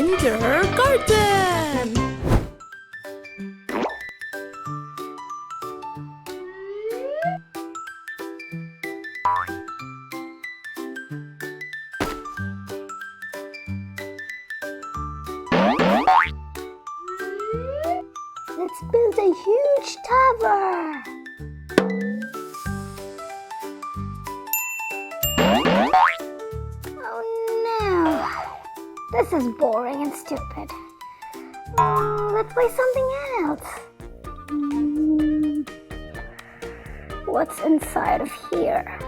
in your garden. Let's build a huge tower. Oh no, this is boring and stupid. Let's play something else. What's inside of here?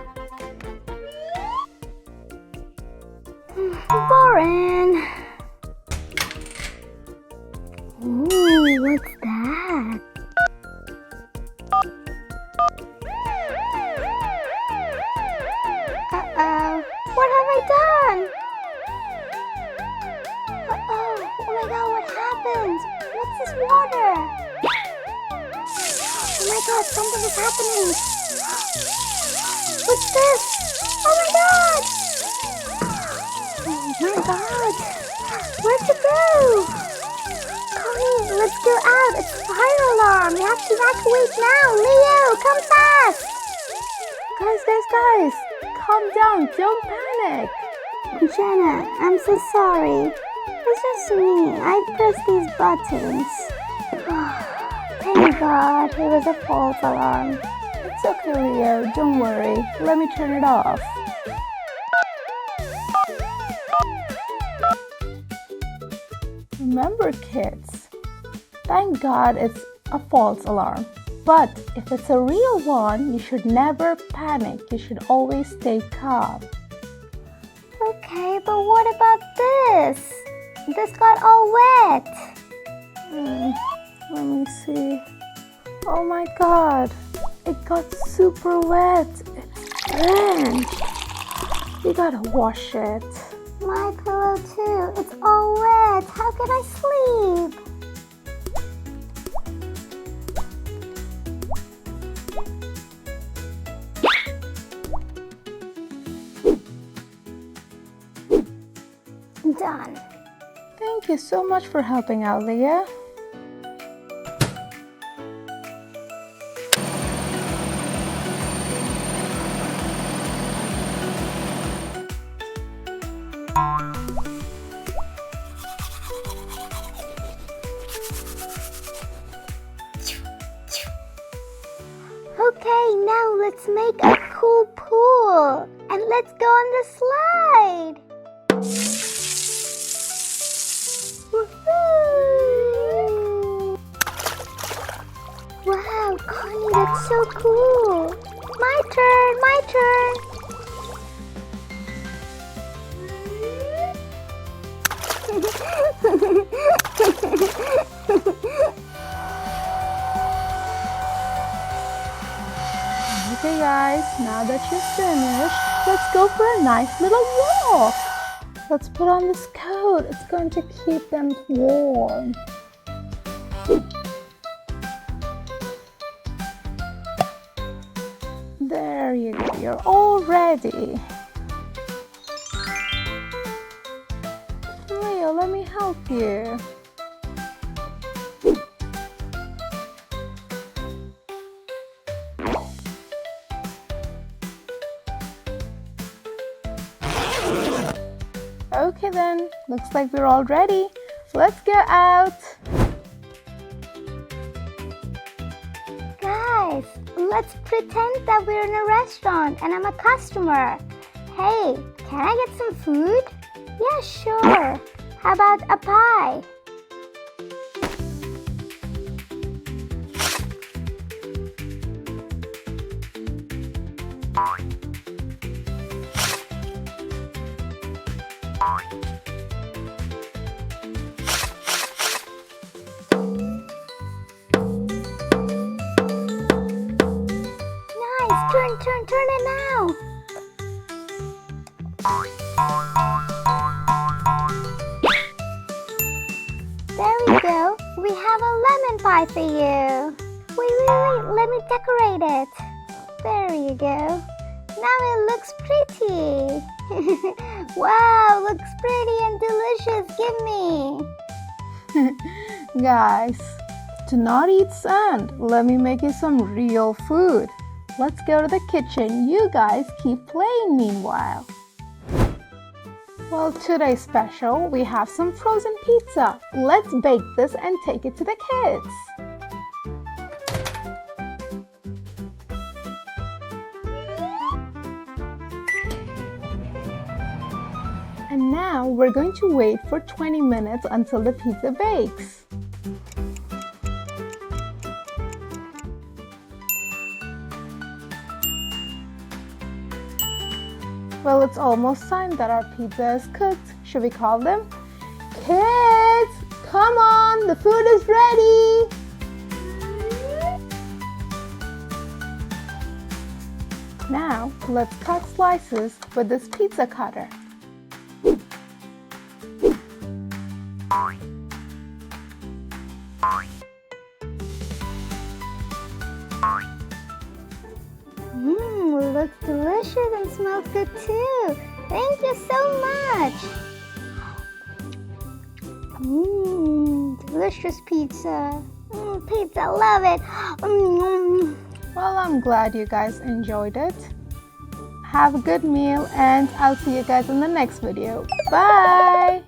Boring. Ooh, what's that? Uh-oh, what have I done? Uh-oh, oh my god, what happened? What's this water? Oh my god, something is happening. What's this? Oh my god! Oh my god, where'd you go? Connie, let's go out. It's fire alarm. We have to evacuate now. Leo, come fast. Guys, calm down. Don't panic. Jenna, I'm so sorry. It's just me. I pressed these buttons. Thank God, it was a false alarm. It's okay, Leo. Don't worry. Let me turn it off. Remember, kids, thank God it's a false alarm. But if it's a real one, you should never panic. You should always stay calm. Okay, but what about this? This got all wet. Let me see. Oh my God, it got super wet. It's drenched. You gotta wash it. My pillow too. It's all wet. How can I sleep? Done. Thank you so much for helping out, Leah. Okay, now let's make a cool pool. And let's go on the slide. Woohoo! Wow, Connie, that's so cool. My turn, my turn. Okay guys, now that you've finished, let's go for a nice little walk. Let's put on this coat. It's going to keep them warm. There you go. You're all ready. Leo, let me help you. Okay then, looks like we're all ready. Let's go out. Guys, let's pretend that we're in a restaurant and I'm a customer. Hey, can I get some food? Yeah, sure. How about a pie? Nice, turn it now. There we go. We have a lemon pie for you. Wait, let me decorate it. There you go. Now it looks pretty. Wow, looks pretty and delicious. Give me. Guys, do not eat sand. Let me make you some real food. Let's go to the kitchen. You guys keep playing meanwhile. Well, today's special, we have some frozen pizza. Let's bake this and take it to the kids. And now we're going to wait for 20 minutes until the pizza bakes. Well, it's almost time that our pizza is cooked. Should we call them? Kids, come on, the food is ready. Now, let's cut slices with this pizza cutter. Looks delicious and smells good too. Thank you so much. Delicious pizza. Pizza, love it. Well, I'm glad you guys enjoyed it. Have a good meal and I'll see you guys in the next video. Bye!